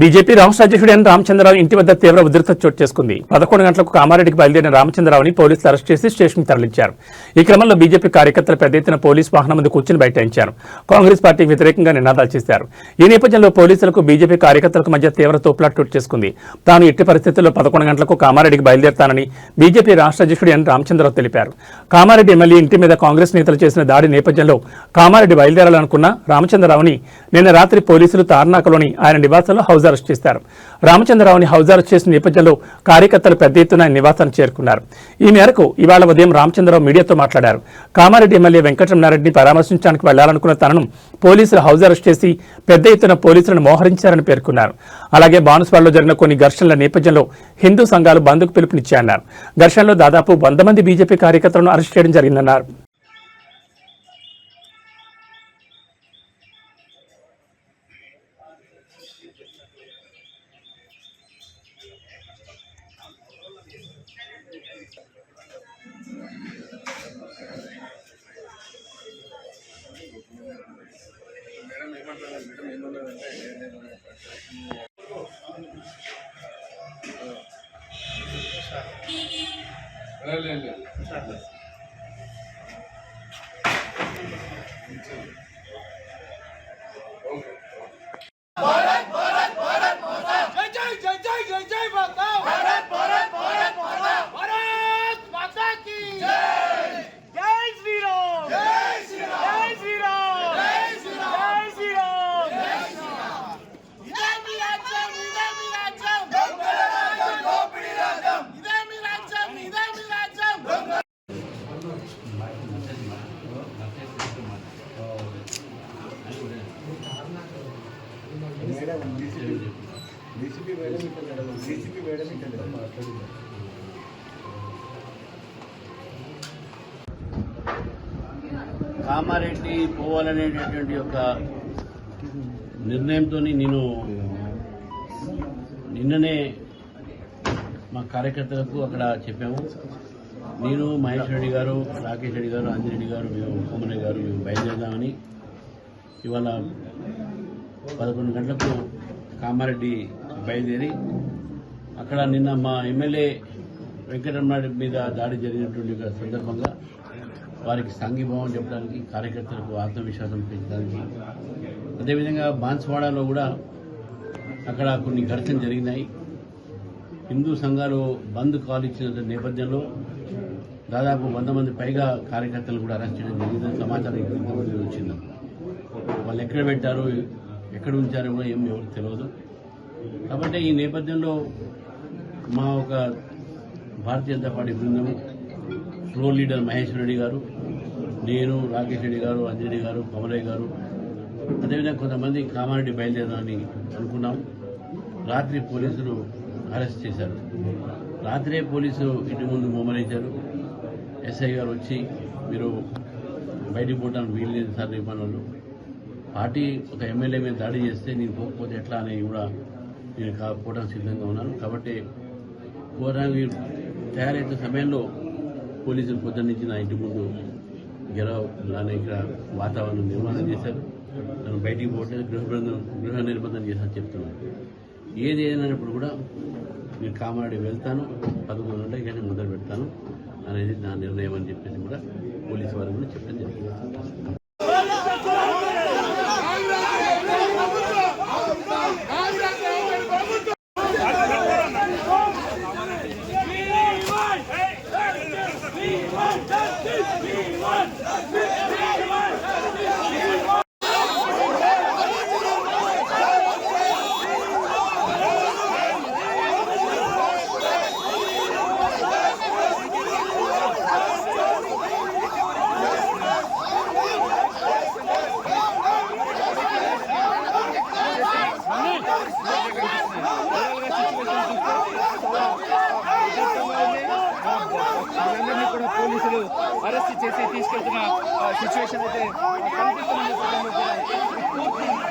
BJP రాష్ట్ర అధ్యక్షుడు ఎన్ రామచంద్రరావు ఇంటి వద్ద తీవ్ర ఉధృత చోటు చేసుకుంది. 11 గంటలకు కామారెడ్డికి బయలుదేరిన రామచంద్రరావుని పోలీసులు అరెస్ట్ చేసి స్టేషన్కి తరలించారు. ఈ క్రమంలో బీజేపీ కార్యకర్తలు పెద్ద ఎత్తున పోలీసు వాహనం ముందు కూర్చుని బైఠాయించారు. కాంగ్రెస్ పార్టీకి వ్యతిరేకంగా నినాదాలు చేశారు. ఈ నేపథ్యంలో పోలీసులకు బీజేపీ కార్యకర్తలకు మధ్య తీవ్ర తోపులాట చోటు చేసుకుంది. తాను ఎట్టి పరిస్థితుల్లో 11 గంటలకు కామారెడ్డికి బయలుదేరతానని బీజేపీ రాష్ట్ర అధ్యక్షుడు ఎన్ రామచంద్రరావు తెలిపారు. కామారెడ్డి ఎమ్మెల్యే ఇంటి మీద కాంగ్రెస్ నేతలు చేసిన దాడి నేపథ్యంలో కామారెడ్డి బయలుదేరాలనుకున్న రామచంద్రరావుని నిన్న రాత్రి పోలీసులు తార్నాకలోని ఆయన నివాసంలో హౌస్ అరెస్ట్ చేశారు. రామచంద్రరావుని హౌస్ అరెస్ట్ చేసిన నేపథ్యంలో కార్యకర్తలు పెద్ద ఎత్తున ఆయన నివాసానికి చేరుకున్నారు. ఈ మేరకు ఇవాళ ఉదయం రామచంద్రరావు మీడియాతో మాట్లాడారు. కామారెడ్డి ఎమ్మెల్యే వెంకటరమణారెడ్డిని పరామర్శించడానికి వెళ్లాలనుకున్న తనను పోలీసులు హౌస్ అరెస్ట్ చేసి పెద్ద ఎత్తున పోలీసులను మోహరించారని పేర్కొన్నారు. అలాగే బాన్సువాడలో జరిగిన కొన్ని ఘర్షణల నేపథ్యంలో హిందూ సంఘాలు బంద్కు పిలుపునిచ్చాయన్నారు. ఘర్షణలో దాదాపు 100 మంది బీజేపీ కార్యకర్తలను అరెస్ట్ చేయడం జరిగిందన్నారు. కామారెడ్డి పోవాలనేటటువంటి ఒక నిర్ణయంతో నేను నిన్ననే మా కార్యకర్తలకు అక్కడ చెప్పాము. నేను మహేష్ రెడ్డి గారు, రాకేష్ రెడ్డి గారు, అంజిరెడ్డి గారు, మేము కోమరయ్య గారు మేము బయలుదేరదామని ఇవాళ 11 గంటలకు కామారెడ్డి బయలుదేరి అక్కడ నిన్న మా ఎమ్మెల్యే వెంకటరమణారెడ్డి మీద దాడి జరిగినటువంటి సందర్భంగా వారికి సంఘీభావం చెప్పడానికి, కార్యకర్తలకు ఆత్మవిశ్వాసం పెంచడానికి, అదేవిధంగా బాన్సువాడలో కూడా అక్కడ కొన్ని ఘర్షణలు జరిగినాయి. హిందూ సంఘాలు బంద్ కాల్ ఇచ్చిన నేపథ్యంలో దాదాపు 100 మంది పైగా కార్యకర్తలు కూడా అరెస్ట్ చేయడం జరిగిందని సమాచారం ఇంతమంది వచ్చింది. వాళ్ళు ఎక్కడ పెట్టారు, ఎక్కడ ఉంచారో కూడా ఎవరికి తెలియదు. కాబట్టి ఈ నేపథ్యంలో మా ఒక భారతీయ జనతా పార్టీ బృందము, ఫ్లోర్ లీడర్ మహేష్ రెడ్డి గారు, నేను, రాకేష్ రెడ్డి గారు, అంజిరెడ్డి గారు, కోమరయ్య గారు, అదేవిధంగా కొంతమంది కామారెడ్డి బయలుదేరాలని అనుకున్నాం. రాత్రి పోలీసులు అరెస్ట్ చేశారు. రాత్రే పోలీసు ఇంటి ముందు మోమరించారు. ఎస్ఐ గారు వచ్చి మీరు బయటికి పోవడానికి వీల్లేదు సార్ నిర్మాణంలో, పార్టీ ఒక ఎమ్మెల్యే మీద దాడి చేస్తే నేను పోకపోతే ఎట్లా అనేది కూడా నేను పోవడానికి సిద్ధంగా ఉన్నాను. కాబట్టి పోవడానికి తయారైన సమయంలో పోలీసులు పొద్దున్న నుంచి నా ఇంటి ముందు గెలవలానే ఇక్కడ వాతావరణం నిర్మాణం చేశారు. నన్ను బయటికి పోవట్లేదు, గృహ నిర్బంధం చేశాను చెప్తున్నాను. ఏది ఏదైనప్పుడు కూడా నేను కామారెడ్డి వెళ్తాను, 11 గంటలకి కానీ మొదలు పెడతాను అనేది నా నిర్ణయం అని చెప్పేసి కూడా పోలీసు వారు కూడా చెప్పడం జరిగింది. పోలీసులు అరెస్ట్ చేసి తీసుకెళ్తున్న సిచ్యువేషన్ అయితే కనిపిస్తుంది.